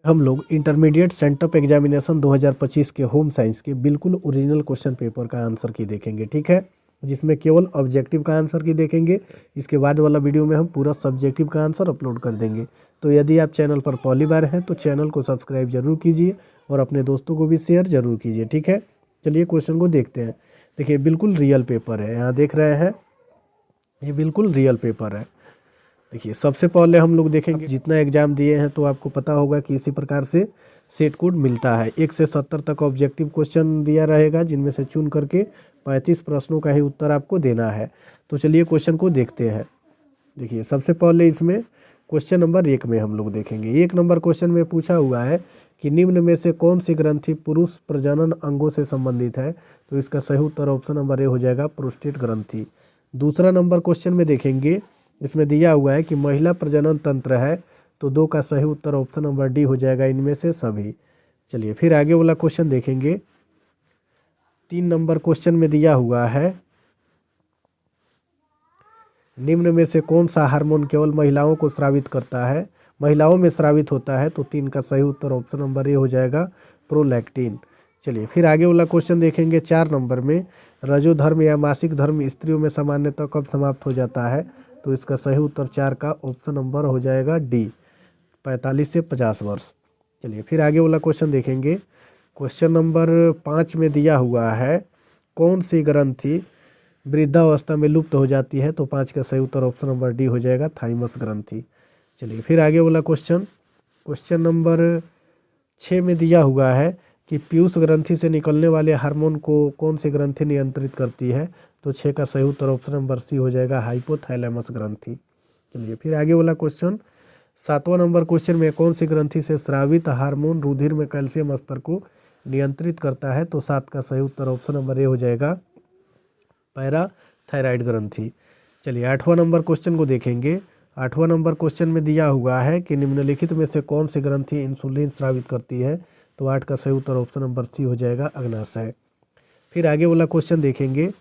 हम लोग intermediate sent up examination 2025 के होम साइंस के बिल्कुल ओरिजिनल क्वेश्चन पेपर का आंसर की देखेंगे, ठीक है, जिसमें केवल ऑब्जेक्टिव का आंसर की देखेंगे। इसके बाद वाला वीडियो में हम पूरा सब्जेक्टिव का आंसर अपलोड कर देंगे। तो यदि आप चैनल पर पहली बार हैं तो चैनल को सब्सक्राइब जरूर कीजिए और अपने दोस्तों को भी शेयर जरूर कीजिए, ठीक है। चलिए क्वेश्चन को देखते हैं। देखिए बिल्कुल रियल पेपर है, यहाँ देख रहे हैं, ये बिल्कुल रियल पेपर है। देखिए सबसे पहले हम लोग देखेंगे, जितना एग्जाम दिए हैं तो आपको पता होगा कि इसी प्रकार से सेट कोड मिलता है। 1 से 70 तक ऑब्जेक्टिव क्वेश्चन दिया रहेगा, जिनमें से चुन करके 35 प्रश्नों का ही उत्तर आपको देना है। तो चलिए क्वेश्चन को देखते हैं। देखिए सबसे पहले इसमें क्वेश्चन नंबर 1 में हम लोग देखेंगे। 1 नंबर क्वेश्चन में पूछा हुआ है कि निम्न में से कौन सी ग्रंथि पुरुष प्रजनन अंगों से संबंधित है। तो इसका सही उत्तर ऑप्शन नंबर ए हो जाएगा, प्रोस्टेट ग्रंथि। दूसरा नंबर क्वेश्चन में देखेंगे, इसमें दिया हुआ है कि महिला प्रजनन तंत्र है। तो 2 का सही उत्तर ऑप्शन नंबर डी हो जाएगा, इनमें से सभी। चलिए फिर आगे वाला क्वेश्चन देखेंगे। 3 नंबर क्वेश्चन में दिया हुआ है, निम्न में से कौन सा हार्मोन केवल महिलाओं को स्रावित करता है, महिलाओं में स्रावित होता है। तो 3 का सही उत्तर ऑप्शन नंबर ए हो जाएगा, प्रोलैक्टिन। चलिए फिर आगे वाला क्वेश्चन देखेंगे। 4 नंबर में, रजोधर्म या मासिक धर्म स्त्रियों में सामान्यतः कब समाप्त हो जाता है। तो इसका सही उत्तर 4 का ऑप्शन नंबर हो जाएगा डी, 45 से 50 वर्ष। चलिए फिर आगे वाला क्वेश्चन देखेंगे। क्वेश्चन नंबर 5 में दिया हुआ है, कौन सी ग्रंथि वृद्धावस्था में लुप्त हो जाती है। तो 5 का सही उत्तर ऑप्शन नंबर डी हो जाएगा, थाइमस ग्रंथि। चलिए फिर आगे वाला क्वेश्चन, क्वेश्चन नंबर 6 में दिया हुआ है कि पीयूष ग्रंथि से निकलने वाले हार्मोन को कौन सी ग्रंथि नियंत्रित करती है। तो 6 का सही उत्तर ऑप्शन नंबर सी हो जाएगा, हाइपोथैलेमस ग्रंथि। चलिए फिर आगे वाला क्वेश्चन, 7वां नंबर क्वेश्चन में, कौन सी ग्रंथि से स्रावित हार्मोन रुधिर में कैल्शियम स्तर को नियंत्रित करता है। तो 7 का सही उत्तर ऑप्शन नंबर ए हो जाएगा, पैराथायराइड ग्रंथि। चलिए 8वां नंबर क्वेश्चन को देखेंगे। 8वां नंबर क्वेश्चन में दिया हुआ है कि निम्नलिखित में से कौन सी ग्रंथि इंसुलिन स्रावित करती है। तो 8 का सही उत्तर ऑप्शन नंबर सी हो जाएगा, अग्नाशय। फिर आगे वाला क्वेश्चन देखेंगे।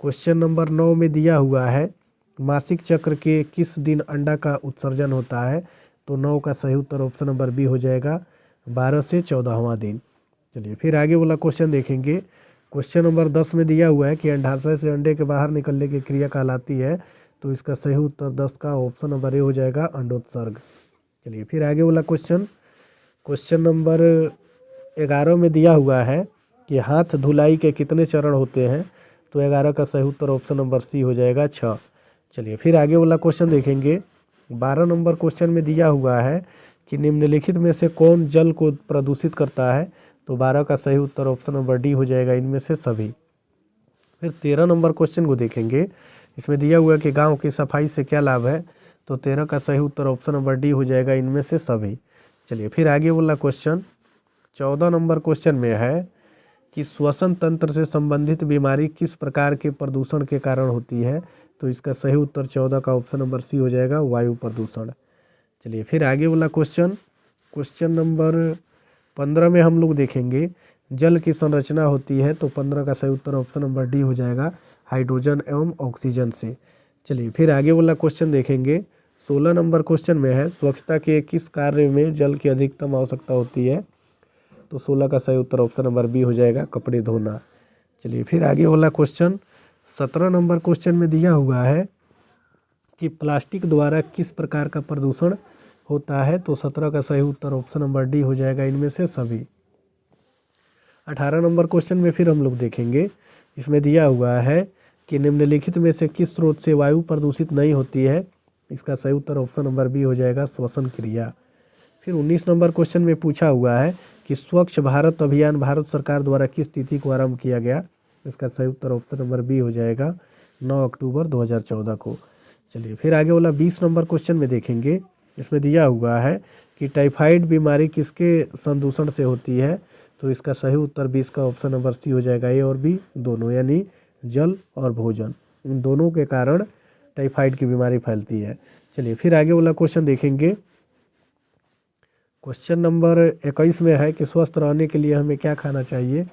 क्वेश्चन नंबर 9 में दिया हुआ है, मासिक चक्र के किस दिन अंडा का उत्सर्जन होता है। तो 9 का सही उत्तर ऑप्शन नंबर बी हो जाएगा, 12 से 14वां दिन। चलिए फिर आगे वाला क्वेश्चन देखेंगे। क्वेश्चन नंबर 10 में दिया हुआ है कि अंडाशय से अंडे के बाहर निकलने की क्रिया कहलाती है। तो इसका सही उत्तर 10 का ऑप्शन नंबर ए हो जाएगा, अंडोत्सर्ग। चलिए फिर आगे वाला क्वेश्चन, क्वेश्चन नंबर 11 में दिया हुआ है कि हाथ धुलाई के कितने चरण होते हैं। तो 11 का सही उत्तर ऑप्शन नंबर सी हो जाएगा, 6। चलिए फिर आगे वाला क्वेश्चन देखेंगे। 12 नंबर क्वेश्चन में दिया हुआ है कि निम्नलिखित में से कौन जल को प्रदूषित करता है। तो 12 का सही उत्तर ऑप्शन नंबर डी हो जाएगा, इनमें से सभी। फिर 13 नंबर क्वेश्चन को देखेंगे। इसमें दिया हुआ है कि गांव की सफाई से क्या लाभ है। तो 13 का सही उत्तर ऑप्शन नंबर डी हो जाएगा, इनमें से सभी। चलिए फिर आगे वाला क्वेश्चन, 14 नंबर क्वेश्चन में है कि श्वसन तंत्र से संबंधित बीमारी किस प्रकार के प्रदूषण के कारण होती है। तो इसका सही उत्तर 14 का ऑप्शन नंबर सी हो जाएगा, वायु प्रदूषण। चलिए फिर आगे वाला क्वेश्चन, क्वेश्चन नंबर 15 में हम लोग देखेंगे, जल की संरचना होती है। तो 15 का सही उत्तर ऑप्शन नंबर डी हो जाएगा, हाइड्रोजन एवं ऑक्सीजन से। चलिए फिर आगे वाला क्वेश्चन देखेंगे। 16 नंबर क्वेश्चन में है, स्वच्छता के किस कार्य में जल की अधिकतम आवश्यकता होती है। तो 16 का सही उत्तर ऑप्शन नंबर बी हो जाएगा, कपड़े धोना। चलिए फिर आगे वाला क्वेश्चन, 17 नंबर क्वेश्चन में दिया हुआ है कि प्लास्टिक द्वारा किस प्रकार का प्रदूषण होता है। तो 17 का सही उत्तर ऑप्शन नंबर डी हो जाएगा, इनमें से सभी। 18 नंबर क्वेश्चन में फिर हम लोग देखेंगे। इसमें दिया हुआ है कि निम्नलिखित में से किस स्रोत से वायु प्रदूषित नहीं होती है। इसका सही उत्तर ऑप्शन नंबर बी हो जाएगा, श्वसन क्रिया। फिर 19 नंबर क्वेश्चन में पूछा हुआ है कि स्वच्छ भारत अभियान भारत सरकार द्वारा किस तिथि को आरंभ किया गया। इसका सही उत्तर ऑप्शन नंबर बी हो जाएगा, 9 अक्टूबर 2014 को। चलिए फिर आगे वाला 20 नंबर क्वेश्चन में देखेंगे। इसमें दिया हुआ है कि टाइफाइड बीमारी किसके संदूषण से होती है। तो इसका सही उत्तर 20 का ऑप्शन नंबर सी हो जाएगा, ए और बी दोनों, यानी जल और भोजन, इन दोनों के कारण टाइफाइड की बीमारी फैलती है। चलिए फिर आगे वाला क्वेश्चन देखेंगे। क्वेश्चन नंबर 21 में है कि स्वस्थ रहने के लिए हमें क्या खाना चाहिए।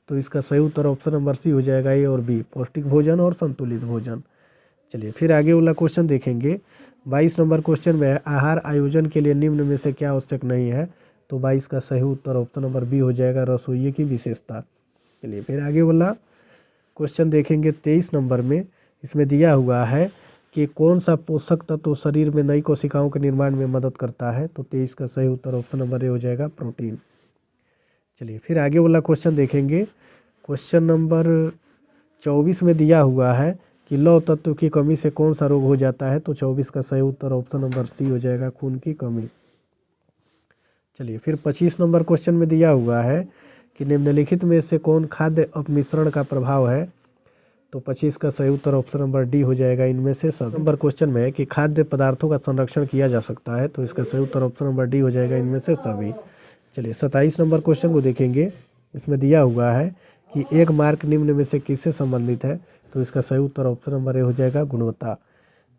तो इसका सही उत्तर ऑप्शन नंबर सी हो जाएगा, ए और बी, पौष्टिक भोजन और संतुलित भोजन। चलिए फिर आगे वाला क्वेश्चन देखेंगे। 22 नंबर क्वेश्चन में है, आहार आयोजन के लिए निम्न में से क्या आवश्यक नहीं है। तो 22 का सही उत्तर ऑप्शन नंबर बी हो जाएगा, रसोइये की विशेषता। चलिए फिर आगे वाला क्वेश्चन देखेंगे 23 नंबर में। इसमें दिया हुआ है कि कौन सा पोषक तत्व शरीर में नई कोशिकाओं के निर्माण में मदद करता है, तो 23 का सही उत्तर ऑप्शन नंबर ए हो जाएगा, प्रोटीन। चलिए फिर आगे वाला क्वेश्चन देखेंगे। क्वेश्चन नंबर 24 में दिया हुआ है कि लौह तत्व की कमी से कौन सा रोग हो जाता है, तो 24 का सही उत्तर ऑप्शन नंबर सी हो जाएगा, खून की कमी। चलिए फिर 25 नंबर क्वेश्चन में दिया हुआ है कि निम्नलिखित में से कौन खाद्य अपमिश्रण का प्रभाव है, तो 25 का सही उत्तर ऑप्शन नंबर डी हो जाएगा, इनमें से सब। नंबर क्वेश्चन में है कि खाद्य पदार्थों का संरक्षण किया जा सकता है, तो इसका सही उत्तर ऑप्शन नंबर डी हो जाएगा, इनमें से सभी। चलिए 27 नंबर क्वेश्चन को देखेंगे। इसमें दिया हुआ है कि एक मार्क निम्न में से किससे संबंधित है, तो इसका सही उत्तर ऑप्शन नंबर ए हो जाएगा, गुणवत्ता।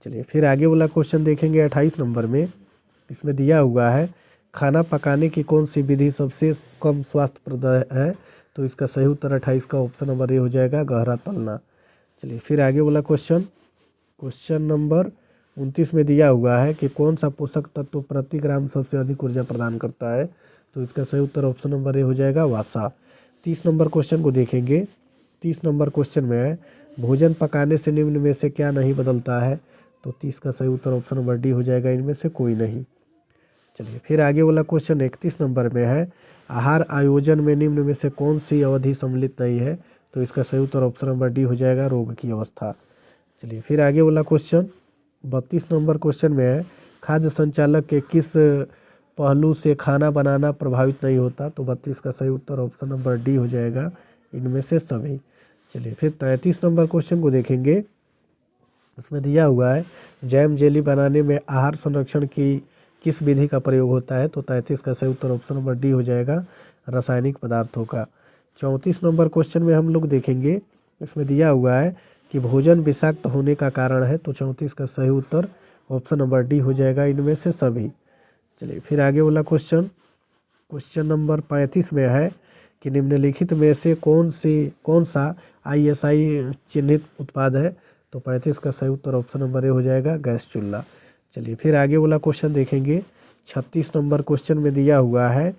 चलिए फिर आगे वाला क्वेश्चन देखेंगे 28 नंबर में। इसमें दिया हुआ है खाना पकाने की कौन सी विधि सबसे कम स्वास्थ्यप्रद है, तो इसका सही उत्तर 28 का ऑप्शन नंबर ए हो जाएगा, गहरा तलना। चलिए फिर आगे वाला क्वेश्चन नंबर 29 में दिया हुआ है कि कौन सा पोषक तत्व प्रति ग्राम सबसे अधिक ऊर्जा प्रदान करता है, तो इसका सही उत्तर ऑप्शन नंबर ए हो जाएगा, वसा। 30 नंबर क्वेश्चन को देखेंगे। 30 नंबर क्वेश्चन में है भोजन पकाने से निम्न में से क्या नहीं बदलता है, तो 30 का सही उत्तर ऑप्शन नंबर डी हो जाएगा, इनमें से कोई नहीं। चलिए फिर आगे वाला क्वेश्चन 31 नंबर में है आहार आयोजन में निम्न में से कौन सी अवधि सम्मिलित नहीं है, तो इसका सही उत्तर ऑप्शन नंबर डी हो जाएगा, रोग की अवस्था। चलिए फिर आगे वाला क्वेश्चन 32 नंबर क्वेश्चन में है खाद्य संचालक के किस पहलू से खाना बनाना प्रभावित नहीं होता, तो 32 का सही उत्तर ऑप्शन नंबर डी हो जाएगा, इनमें से सभी। चलिए फिर 33 नंबर क्वेश्चन को देखेंगे। इसमें दिया हुआ है जैम जेली बनाने में आहार संरक्षण की किस विधि का प्रयोग होता है, तो 33 का सही उत्तर ऑप्शन नंबर डी हो जाएगा, रासायनिक पदार्थों का। 34 नंबर क्वेश्चन में हम लोग देखेंगे। इसमें दिया हुआ है कि भोजन विषाक्त होने का कारण है, तो 34 का सही उत्तर ऑप्शन नंबर डी हो जाएगा, इनमें से सभी। चलिए फिर आगे वाला क्वेश्चन नंबर 35 में है कि निम्नलिखित में से कौन सा ISI चिन्हित उत्पाद है, तो 35 का सही उत्तर ऑप्शन नंबर ए हो जाएगा, गैस चूल्हा। चलिए फिर आगे वाला क्वेश्चन देखेंगे। 36 नंबर क्वेश्चन में दिया हुआ है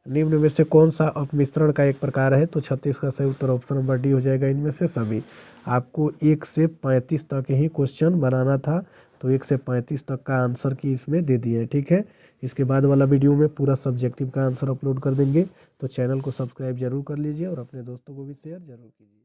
निम्न में से कौन सा अपमिश्रण का एक प्रकार है, तो 36 का सही उत्तर ऑप्शन नंबर डी हो जाएगा, इनमें से सभी। आपको 1 से 35 तक ही क्वेश्चन बनाना था, तो 1 से 35 तक का आंसर की इसमें दे दिए, ठीक है। इसके बाद वाला वीडियो में पूरा सब्जेक्टिव का आंसर अपलोड कर देंगे, तो चैनल को सब्सक्राइब जरूर कर लीजिए और अपने दोस्तों को भी शेयर जरूर कीजिए।